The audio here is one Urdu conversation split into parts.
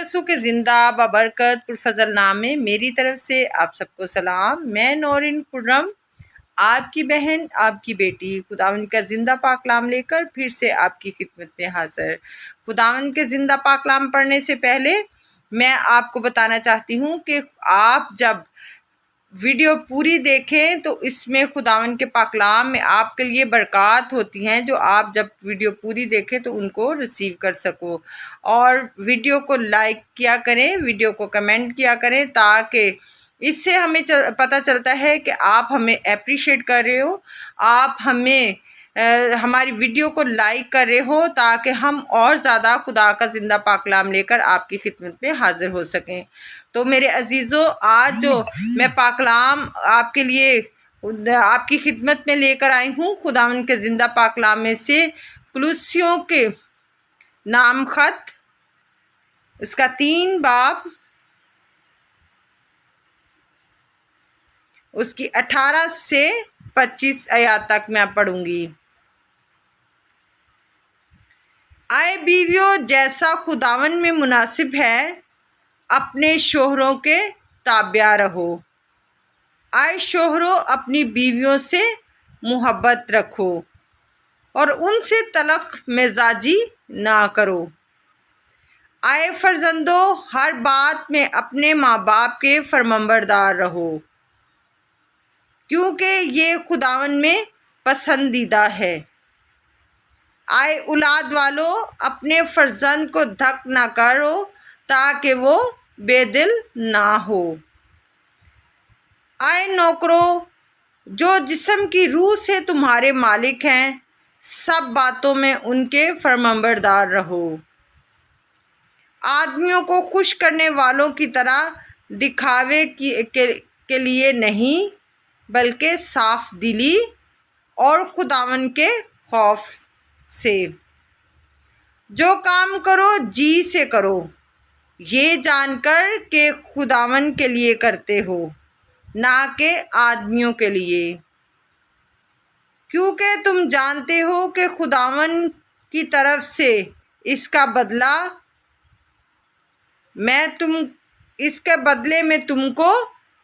برسوں کے زندہ بابرکت پرفضل نامے میری طرف سے آپ سب کو سلام۔ میں نورین خرم آپ کی بہن، آپ کی بیٹی خداوند کا زندہ پاک کلام لے کر پھر سے آپ کی خدمت میں حاضر۔ خداوند کے زندہ پاک کلام پڑھنے سے پہلے میں آپ کو بتانا چاہتی ہوں کہ آپ جب ویڈیو پوری دیکھیں تو اس میں خداوند کے پاک کلام میں آپ کے لیے برکات ہوتی ہیں جو آپ جب ویڈیو پوری دیکھیں تو ان کو ریسیو کر سکو، اور ویڈیو کو لائک کیا کریں، ویڈیو کو کمنٹ کیا کریں، تاکہ اس سے ہمیں پتہ چلتا ہے کہ آپ ہمیں اپریشیٹ کر رہے ہو، آپ ہماری ویڈیو کو لائک کر رہے ہو، تاکہ ہم اور زیادہ خدا کا زندہ پاک کلام لے کر آپ کی خدمت میں حاضر ہو سکیں۔ تو میرے عزیزو، آج جو میں پاک کلام آپ کے لیے آپ کی خدمت میں لے کر آئی ہوں، خداوند کے زندہ پاک کلام میں سے کلوسیوں کے نام خط، اس کا 3 باب، اس کی 18 سے 25 آیات تک میں پڑھوں گی۔ اے بیویوں، جیسا خداوند میں مناسب ہے اپنے شوہروں کے تابع رہو۔ اے شوہروں، اپنی بیویوں سے محبت رکھو اور ان سے تلخ مزاجی نہ کرو۔ اے فرزندوں، ہر بات میں اپنے ماں باپ کے فرمانبردار رہو، کیونکہ یہ خداوند میں پسندیدہ ہے۔ اے اولاد والو، اپنے فرزند کو دھک نہ کرو تاکہ وہ بے دل نہ ہو۔ اے نوکروں، جو جسم کی روح سے تمہارے مالک ہیں، سب باتوں میں ان کے فرمانبردار رہو، آدمیوں کو خوش کرنے والوں کی طرح دکھاوے کے لیے نہیں، بلکہ صاف دلی اور خداوند کے خوف سے۔ جو کام کرو جی سے کرو، یہ جان کر کہ خداوند کے لیے کرتے ہو، نہ کہ آدمیوں کے لیے، کیونکہ تم جانتے ہو کہ خداوند کی طرف سے اس کا بدلے میں تم کو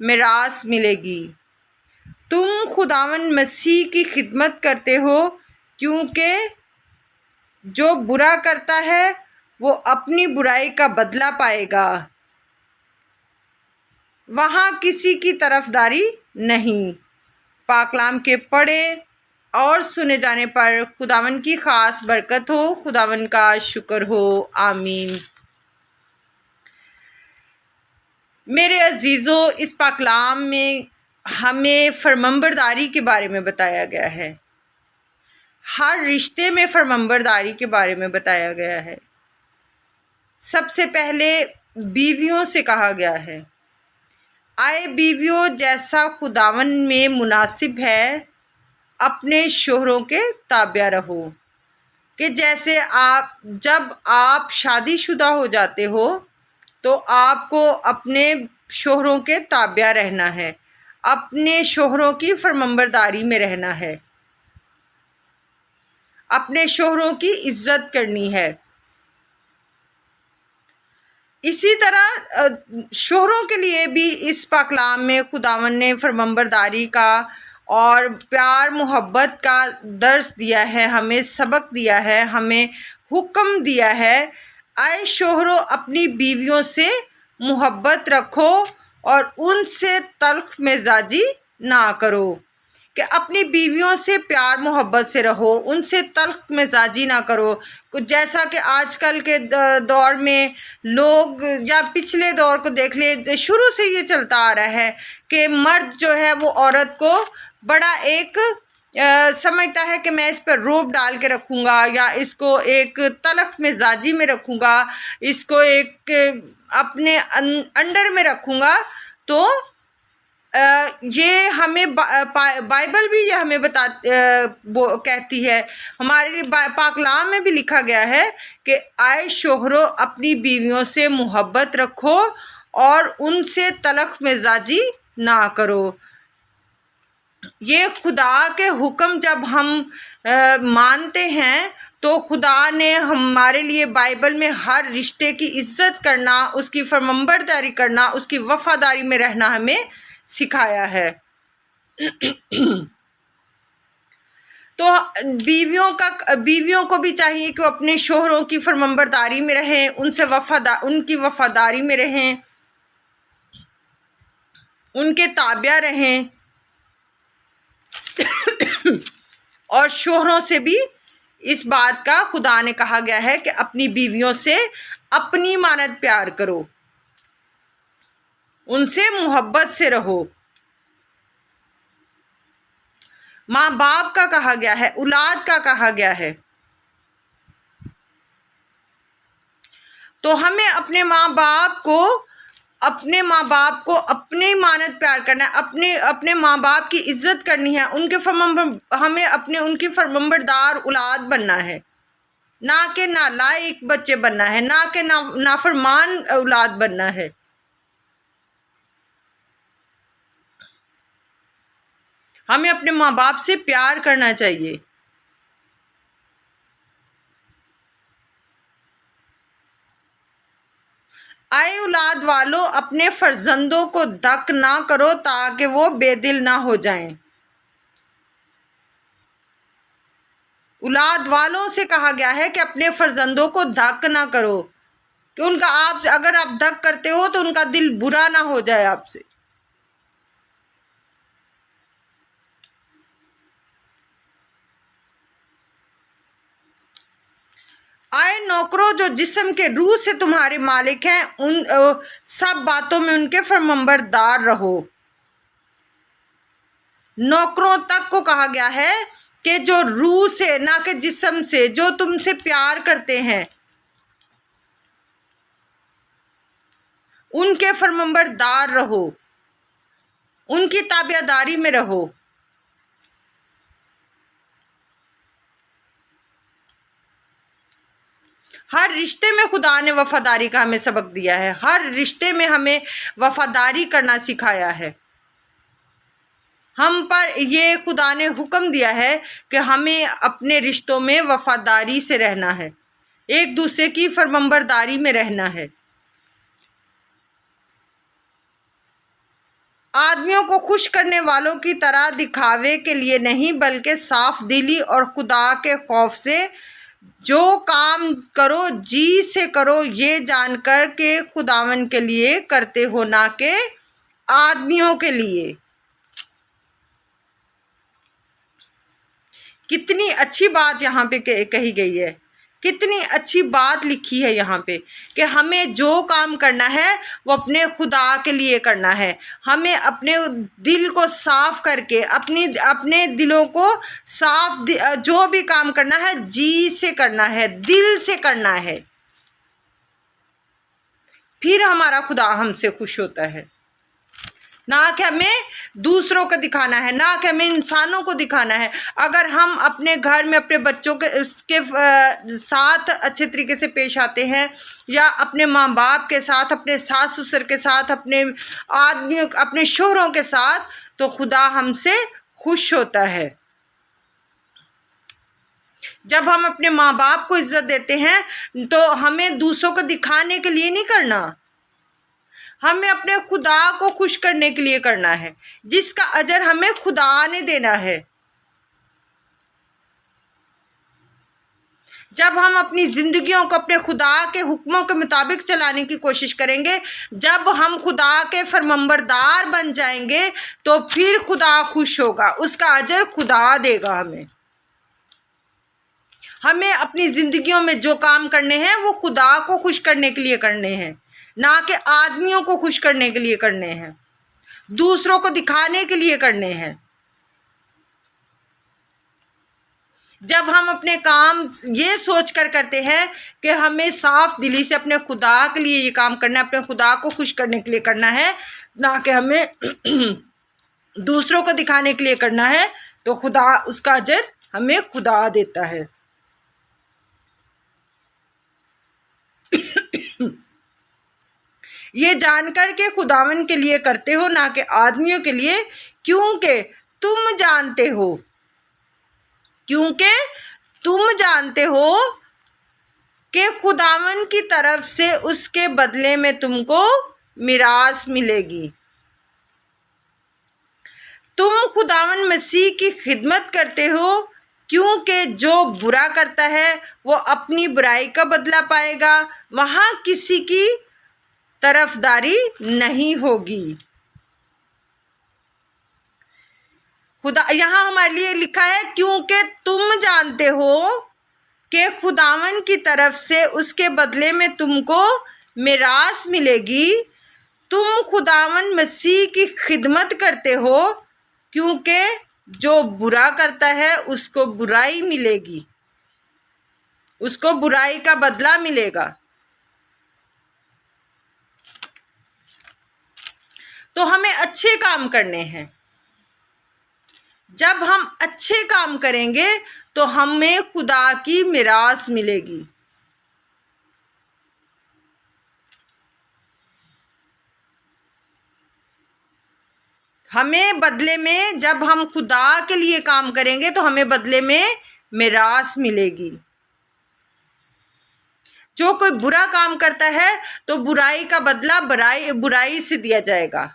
میراث ملے گی۔ تم خداوند مسیح کی خدمت کرتے ہو، کیونکہ جو برا کرتا ہے وہ اپنی برائی کا بدلہ پائے گا۔ وہاں کسی کی طرفداری نہیں۔ پاک کلام کے پڑھے اور سنے جانے پر خداوند کی خاص برکت ہو۔ خداوند کا شکر ہو، آمین۔ میرے عزیزو، اس پاک کلام میں ہمیں فرمانبرداری کے بارے میں بتایا گیا ہے، ہر رشتے میں فرمانبرداری کے بارے میں بتایا گیا ہے۔ سب سے پہلے بیویوں سے کہا گیا ہے، اے بیویوں، جیسا خداوند میں مناسب ہے اپنے شوہروں کے تابع رہو، کہ جیسے جب آپ شادی شدہ ہو جاتے ہو تو آپ کو اپنے شوہروں کے تابع رہنا ہے، اپنے شوہروں کی فرمانبرداری میں رہنا ہے، اپنے شوہروں کی عزت کرنی ہے۔ اسی طرح شوہروں کے لیے بھی اس پاک کلام میں خداوند نے فرمانبرداری کا اور پیار محبت کا درس دیا ہے، ہمیں سبق دیا ہے، ہمیں حکم دیا ہے۔ اے شوہروں، اپنی بیویوں سے محبت رکھو اور ان سے تلخ مزاجی نہ کرو، کہ اپنی بیویوں سے پیار محبت سے رہو، ان سے تلخ مزاجی نہ کرو۔ جیسا کہ آج کل کے دور میں لوگ، یا پچھلے دور کو دیکھ لیں، شروع سے یہ چلتا آ رہا ہے کہ مرد جو ہے وہ عورت کو بڑا ایک سمجھتا ہے کہ میں اس پر روب ڈال کے رکھوں گا، یا اس کو ایک تلخ مزاجی میں رکھوں گا، اس کو ایک اپنے انڈر میں رکھوں گا۔ تو یہ ہمیں بائبل بھی یہ ہمیں کہتی ہے، ہمارے لیے پاک کلام میں بھی لکھا گیا ہے کہ اے شوہروں، اپنی بیویوں سے محبت رکھو اور ان سے تلخ مزاجی نہ کرو۔ یہ خدا کے حکم جب ہم مانتے ہیں تو خدا نے ہمارے لیے بائبل میں ہر رشتے کی عزت کرنا، اس کی فرمانبرداری کرنا، اس کی وفاداری میں رہنا ہمیں سکھایا ہے۔ تو بیویوں کو بھی چاہیے کہ وہ اپنے شوہروں کی فرمانبرداری میں رہیں، ان کی وفاداری میں رہیں، ان کے تابع رہیں، اور شوہروں سے بھی اس بات کا خدا نے کہا گیا ہے کہ اپنی بیویوں سے اپنی مانند پیار کرو، ان سے محبت سے رہو۔ ماں باپ کا کہا گیا ہے، اولاد کا کہا گیا ہے۔ تو ہمیں اپنے ماں باپ کو اپنے مانند پیار کرنا ہے، اپنے ماں باپ کی عزت کرنی ہے، ہمیں ان کی فرمانبردار اولاد بننا ہے، نہ کہ نالائق بچے بننا ہے، نہ کہ نافرمان اولاد بننا ہے۔ ہمیں اپنے ماں باپ سے پیار کرنا چاہیے۔ اے اولاد والو، اپنے فرزندوں کو دک نہ کرو تاکہ وہ بے دل نہ ہو جائیں۔ اولاد والوں سے کہا گیا ہے کہ اپنے فرزندوں کو دک نہ کرو، کہ اگر آپ دک کرتے ہو تو ان کا دل برا نہ ہو جائے آپ سے۔ اے نوکروں، جو جسم کے روح سے تمہارے مالک ہیں، ان سب باتوں میں ان کے فرمانبردار رہو۔ نوکروں تک کو کہا گیا ہے کہ جو روح سے، نہ کہ جسم سے، جو تم سے پیار کرتے ہیں، ان کے فرمانبردار رہو، ان کی تابع داری میں رہو۔ ہر رشتے میں خدا نے وفاداری کا ہمیں سبق دیا ہے، ہر رشتے میں ہمیں وفاداری کرنا سکھایا ہے۔ ہم پر یہ خدا نے حکم دیا ہے کہ ہمیں اپنے رشتوں میں وفاداری سے رہنا ہے، ایک دوسرے کی فرمانبرداری میں رہنا ہے۔ آدمیوں کو خوش کرنے والوں کی طرح دکھاوے کے لیے نہیں، بلکہ صاف دلی اور خدا کے خوف سے جو کام کرو جی سے کرو، یہ جان کر کہ خداوند کے لیے کرتے ہو، نہ کہ آدمیوں کے لیے۔ کتنی اچھی بات یہاں پہ کہی گئی ہے، کتنی اچھی بات لکھی ہے یہاں پہ کہ ہمیں جو کام کرنا ہے وہ اپنے خدا کے لیے کرنا ہے۔ ہمیں اپنے دل کو صاف کر کے، اپنے دلوں کو صاف، جو بھی کام کرنا ہے جی سے کرنا ہے، دل سے کرنا ہے، پھر ہمارا خدا ہم سے خوش ہوتا ہے۔ نہ کہ ہمیں دوسروں کو دکھانا ہے، نہ کہ ہمیں انسانوں کو دکھانا ہے۔ اگر ہم اپنے گھر میں اپنے بچوں کے ساتھ اچھے طریقے سے پیش آتے ہیں، یا اپنے ماں باپ کے ساتھ، اپنے ساس سسر کے ساتھ، اپنے شوہروں کے ساتھ، تو خدا ہم سے خوش ہوتا ہے۔ جب ہم اپنے ماں باپ کو عزت دیتے ہیں تو ہمیں دوسروں کو دکھانے کے لیے نہیں کرنا، ہمیں اپنے خدا کو خوش کرنے کے لیے کرنا ہے، جس کا اجر ہمیں خدا نے دینا ہے۔ جب ہم اپنی زندگیوں کو اپنے خدا کے حکموں کے مطابق چلانے کی کوشش کریں گے، جب ہم خدا کے فرمانبردار بن جائیں گے، تو پھر خدا خوش ہوگا، اس کا اجر خدا دے گا ہمیں۔ ہمیں اپنی زندگیوں میں جو کام کرنے ہیں وہ خدا کو خوش کرنے کے لیے کرنے ہیں، نہ کہ آدمیوں کو خوش کرنے کے لیے کرنے ہیں، دوسروں کو دکھانے کے لیے کرنے ہیں۔ جب ہم اپنے کام یہ سوچ کر کرتے ہیں کہ ہمیں صاف دلی سے اپنے خدا کے لیے یہ کام کرنا ہے، اپنے خدا کو خوش کرنے کے لیے کرنا ہے، نہ کہ ہمیں دوسروں کو دکھانے کے لیے کرنا ہے، تو خدا اس کا اجر ہمیں خدا دیتا ہے۔ یہ جان کر کے خداوند کے لیے کرتے ہو، نہ کہ آدمیوں کے لیے، کیونکہ تم جانتے ہو کہ خداوند کی طرف سے اس کے بدلے میں تم کو میراث ملے گی۔ تم خداوند مسیح کی خدمت کرتے ہو، کیونکہ جو برا کرتا ہے وہ اپنی برائی کا بدلہ پائے گا، وہاں کسی کی طرفداری نہیں ہوگی۔ یہاں ہمارے لیے لکھا ہے کیونکہ تم جانتے ہو کہ خداوند کی طرف سے اس کے بدلے میں تم کو میراث ملے گی۔ تم خداوند مسیح کی خدمت کرتے ہو، کیونکہ جو برا کرتا ہے اس کو برائی ملے گی، اس کو برائی کا بدلہ ملے گا۔ تو ہمیں اچھے کام کرنے ہیں۔ جب ہم اچھے کام کریں گے تو ہمیں خدا کی میراث ملے گی۔ ہمیں بدلے میں، جب ہم خدا کے لیے کام کریں گے تو ہمیں بدلے میں میراث ملے گی۔ جو کوئی برا کام کرتا ہے تو برائی کا بدلہ برائی سے دیا جائے گا۔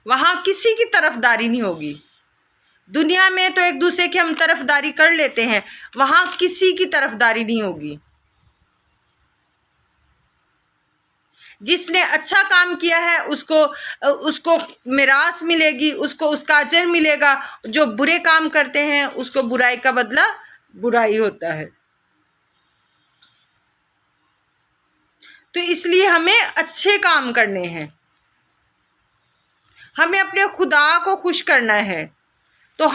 وہاں کسی کی طرفداری نہیں ہوگی۔ دنیا میں تو ایک دوسرے کی ہم طرفداری کر لیتے ہیں، وہاں کسی کی طرفداری نہیں ہوگی۔ جس نے اچھا کام کیا ہے اس کو میراث ملے گی، اس کو اس کا اجر ملے گا۔ جو برے کام کرتے ہیں اس کو برائی کا بدلہ برائی ہوتا ہے۔ تو اس لیے ہمیں اچھے کام کرنے ہیں، ہمیں اپنے خدا کو خوش کرنا ہے۔ تو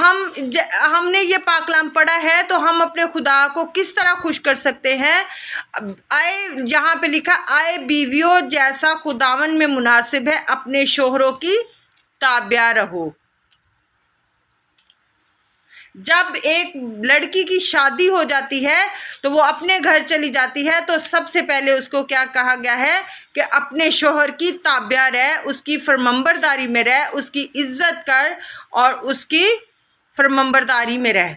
ہم نے یہ پاک کلام پڑھا ہے تو ہم اپنے خدا کو کس طرح خوش کر سکتے ہیں؟ یہاں پہ لکھا، آئے بیویوں جیسا خداوند میں مناسب ہے اپنے شوہروں کی تابع رہو۔ جب ایک لڑکی کی شادی ہو جاتی ہے تو وہ اپنے گھر چلی جاتی ہے تو سب سے پہلے اس کو کیا کہا گیا ہے کہ اپنے شوہر کی تابع رہ، اس کی فرمانبرداری میں رہ، اس کی عزت کر اور اس کی فرمانبرداری میں رہ۔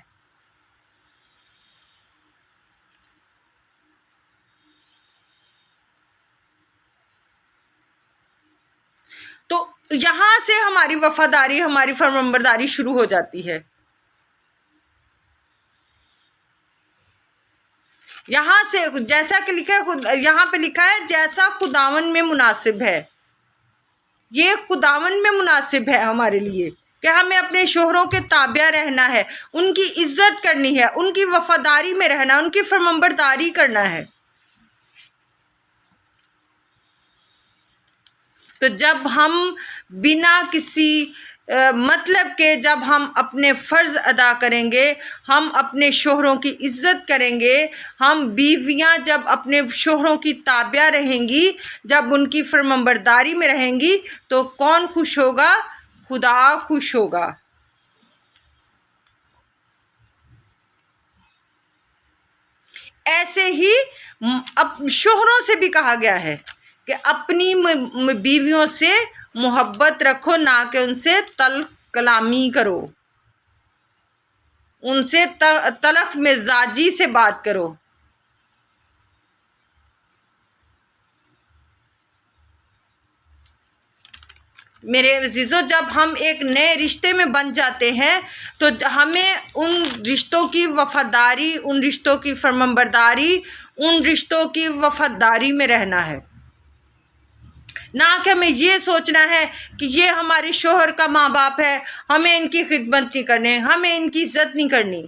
تو یہاں سے ہماری وفاداری، ہماری فرمانبرداری شروع ہو جاتی ہے۔ یہاں سے جیسا کہ یہاں پہ لکھا ہے جیسا خداوند میں مناسب ہے۔ یہ خداوند میں مناسب ہے ہمارے لیے کہ ہمیں اپنے شوہروں کے تابع رہنا ہے، ان کی عزت کرنی ہے، ان کی وفاداری میں رہنا، ان کی فرمانبرداری کرنا ہے۔ تو جب ہم بنا کسی مطلب کہ جب ہم اپنے فرض ادا کریں گے، ہم اپنے شوہروں کی عزت کریں گے، ہم بیویاں جب اپنے شوہروں کی تابع رہیں گی، جب ان کی فرمانبرداری میں رہیں گی تو کون خوش ہوگا؟ خدا خوش ہوگا۔ ایسے ہی شوہروں سے بھی کہا گیا ہے کہ اپنی بیویوں سے محبت رکھو، نہ کہ ان سے تلخ کلامی کرو، ان سے تلخ مزاجی سے بات کرو۔ میرے عزیزو، جب ہم ایک نئے رشتے میں بن جاتے ہیں تو ہمیں ان رشتوں کی وفاداری، ان رشتوں کی فرمانبرداری، ان رشتوں کی وفاداری میں رہنا ہے، نہ کہ ہمیں یہ سوچنا ہے کہ یہ ہمارے شوہر کا ماں باپ ہے، ہمیں ان کی خدمت نہیں کرنی، ہمیں ان کی عزت نہیں کرنی۔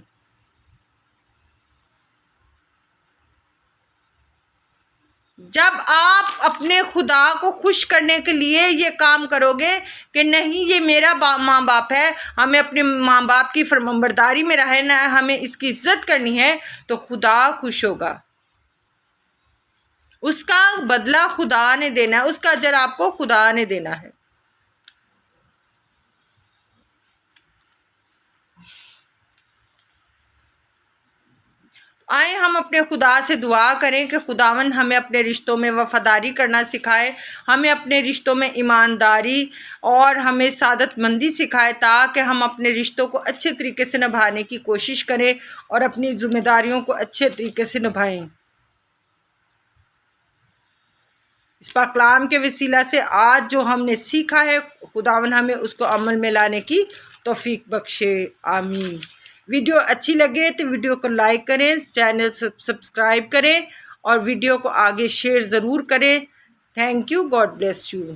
جب آپ اپنے خدا کو خوش کرنے کے لیے یہ کام کرو گے کہ نہیں یہ میرا ماں باپ ہے، ہمیں اپنے ماں باپ کی فرمانبرداری میں رہنا ہے، ہمیں اس کی عزت کرنی ہے، تو خدا خوش ہوگا۔ اس کا بدلہ خدا نے دینا ہے، اس کا اجر آپ کو خدا نے دینا ہے۔ آئیں ہم اپنے خدا سے دعا کریں کہ خداوند ہمیں اپنے رشتوں میں وفاداری کرنا سکھائے، ہمیں اپنے رشتوں میں ایمانداری اور ہمیں سعادت مندی سکھائے، تاکہ ہم اپنے رشتوں کو اچھے طریقے سے نبھانے کی کوشش کریں اور اپنی ذمہ داریوں کو اچھے طریقے سے نبھائیں۔ اس پاک کلام کے وسیلہ سے آج جو ہم نے سیکھا ہے، خداوند ہمیں اس کو عمل میں لانے کی توفیق بخشے، آمین۔ ویڈیو اچھی لگے تو ویڈیو کو لائک کریں، چینل سبسکرائب کریں اور ویڈیو کو آگے شیئر ضرور کریں۔ Thank you, God bless you.